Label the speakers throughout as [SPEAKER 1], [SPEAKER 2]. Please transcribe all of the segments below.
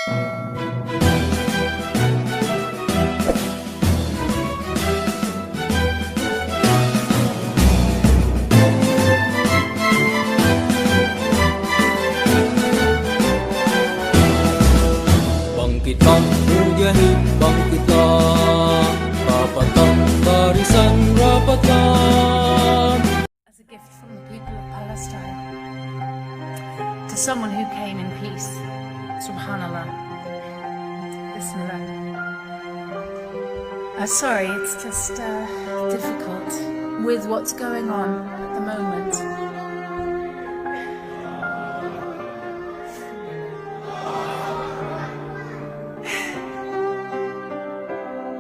[SPEAKER 1] Bangkitlah mujahid, bangkitlah, rapatkan barisan, rapatkan.
[SPEAKER 2] As a gift from the people of Palestine to someone who came in peace. Subhanallah. Bismillah. Sorry, it's just difficult with what's going on at the moment.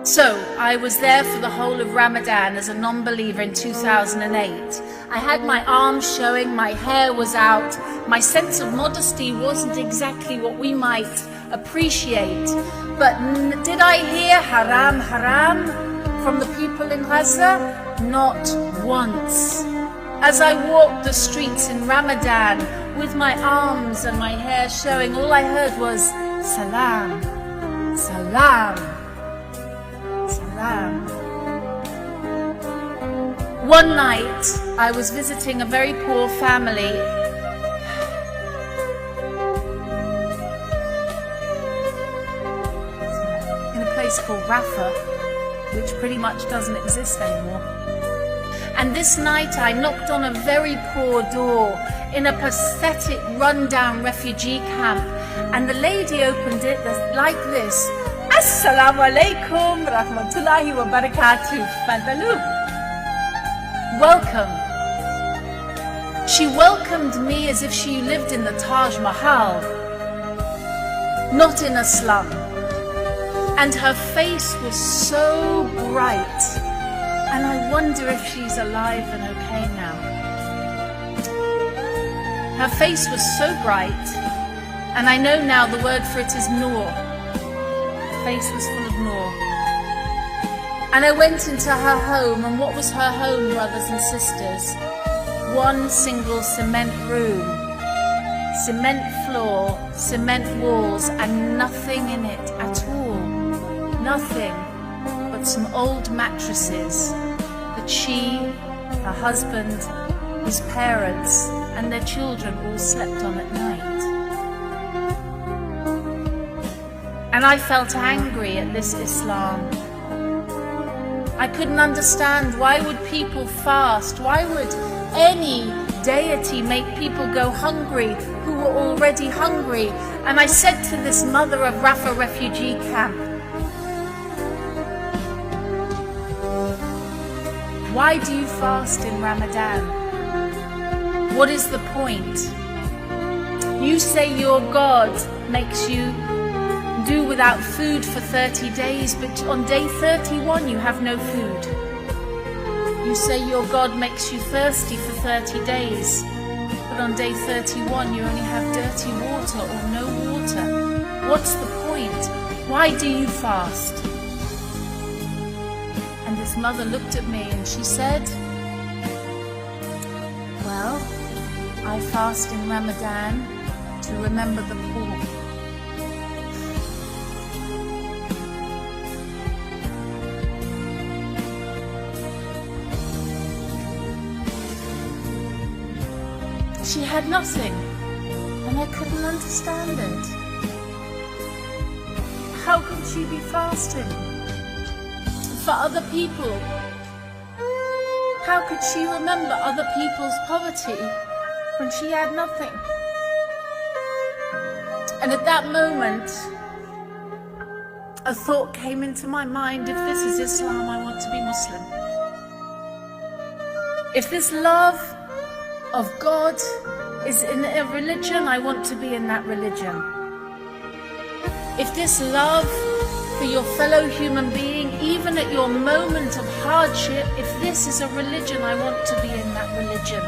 [SPEAKER 2] So, I was there for the whole of Ramadan as a non-believer in 2008. I had my arms showing, my hair was out, my sense of modesty wasn't exactly what we might appreciate. But did I hear haram, haram from the people in Gaza? Not once. As I walked the streets in Ramadan with my arms and my hair showing, all I heard was salam, salam. One night, I was visiting a very poor family in a place called Rafah, which pretty much doesn't exist anymore. And this night, I knocked on a very poor door in a pathetic, run-down refugee camp, and the lady opened it like this. Assalamu alaikum rahmatullahi wa barakatuh. Fadalu. Welcome. She welcomed me as if she lived in the Taj Mahal, not in a slum. And her face was so bright, and I wonder if she's alive and okay now. Her face was so bright, and I know now the word for it is nur. Face was full of nur. And I went into her home, and what was her home, brothers and sisters? One single cement room, cement floor, cement walls, and nothing in it at all. Nothing but some old mattresses that she, her husband, his parents, and their children all slept on at night. And I felt angry at this Islam. I couldn't understand, why would people fast? Why would any deity make people go hungry who were already hungry? And I said to this mother of Rafah refugee camp, why do you fast in Ramadan? What is the point? You say your God makes you do without food for 30 days, but on day 31 you have no food. You say your God makes you thirsty for 30 days, but on day 31 you only have dirty water or no water. What's the point? Why do you fast? And this mother looked at me and she said, well, I fast in Ramadan to remember the poor. She had nothing, and I couldn't understand it. How could she be fasting for other people? How could she remember other people's poverty when she had nothing? And at that moment, a thought came into my mind, if this is Islam, I want to be Muslim. If this love of God is in a religion, I want to be in that religion. If this love for your fellow human being, even at your moment of hardship, if this is a religion, I want to be in that religion.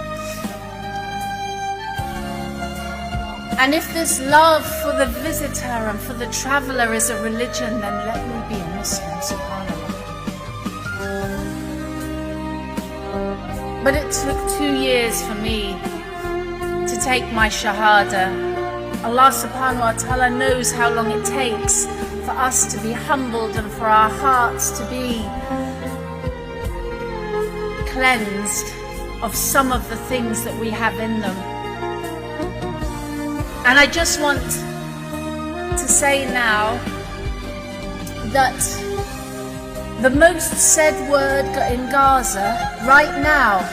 [SPEAKER 2] And if this love for the visitor and for the traveler is a religion, then let me be a Muslim, subhanAllah. But it took 2 years for me to take my shahada Allah subhanahu wa ta'ala knows how long it takes for us to be humbled and for our hearts to be cleansed of some of the things that we have in them. And I just want to say now that the most said word in Gaza right now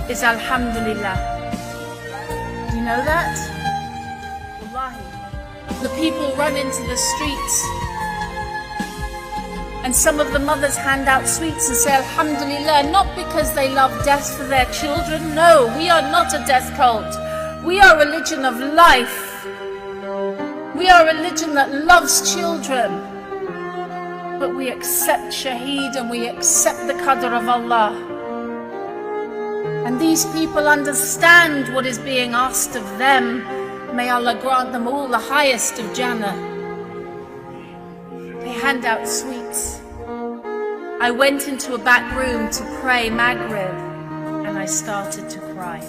[SPEAKER 2] is Alhamdulillah. Do you know that? Wallahi. The people run into the streets and some of the mothers hand out sweets and say Alhamdulillah, not because they love death for their children. No, we are not a death cult. We are a religion of life. We are a religion that loves children. But we accept shaheed and we accept the qadr of Allah. And these people understand what is being asked of them. May Allah grant them all the highest of Jannah. They hand out sweets. I went into a back room to pray Maghrib and I started to cry.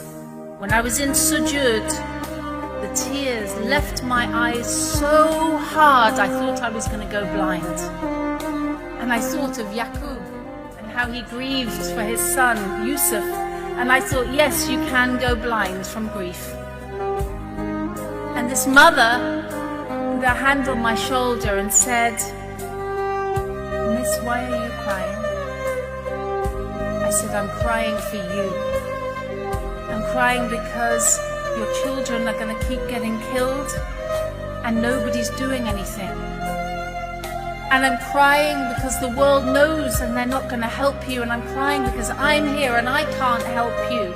[SPEAKER 2] When I was in sujood, the tears left my eyes so hard I thought I was going to go blind. And I thought of Yaqub and how he grieved for his son Yusuf. And I thought, yes, you can go blind from grief. And this mother put her hand on my shoulder and said, Miss, why are you crying? I said, I'm crying for you. I'm crying because your children are going to keep getting killed and nobody's doing anything. And I'm crying because the world knows and they're not going to help you. And I'm crying because I'm here and I can't help you.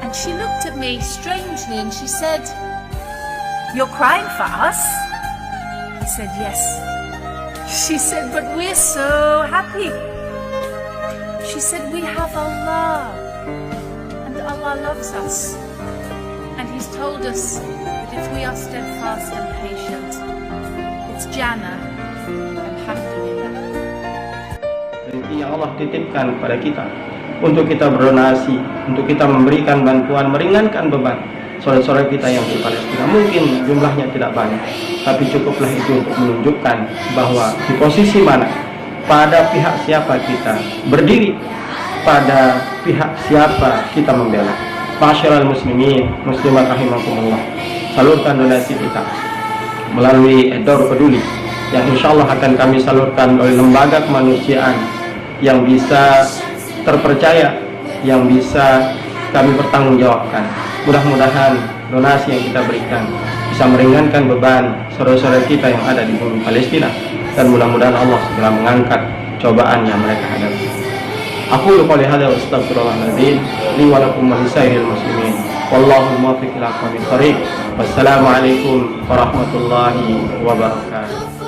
[SPEAKER 2] And she looked at me strangely and she said, you're crying for us? I said, yes. She said, but we're so happy. She said, we have Allah. And Allah loves us. And He's told us that if we are steadfast and patient, it's Jannah.
[SPEAKER 3] Yang Allah titipkan kepada kita untuk kita berdonasi, untuk kita memberikan bantuan, meringankan beban saudara-saudara kita yang di Palestina. Mungkin jumlahnya tidak banyak, tapi cukuplah itu untuk menunjukkan bahwa di posisi mana, pada pihak siapa kita berdiri, pada pihak siapa kita membela. Ma'asyiral muslimin, muslimat rahimakumullah, salurkan donasi kita melalui Edor Peduli yang insya Allah akan kami salurkan oleh lembaga kemanusiaan yang bisa terpercaya, yang bisa kami bertanggungjawabkan. Mudah-mudahan donasi yang kita berikan bisa meringankan beban saudara-saudara kita yang ada di bumi Palestina, dan mudah-mudahan Allah segera mengangkat cobaan yang mereka hadapi. Aku qouli hadza wa astaghfirullahaladzim li wa lakum wa lisairil muslimin. Wallahu muwaffiq ila aqwamit thoriq. Wassalamualaikum warahmatullahi wabarakatuh.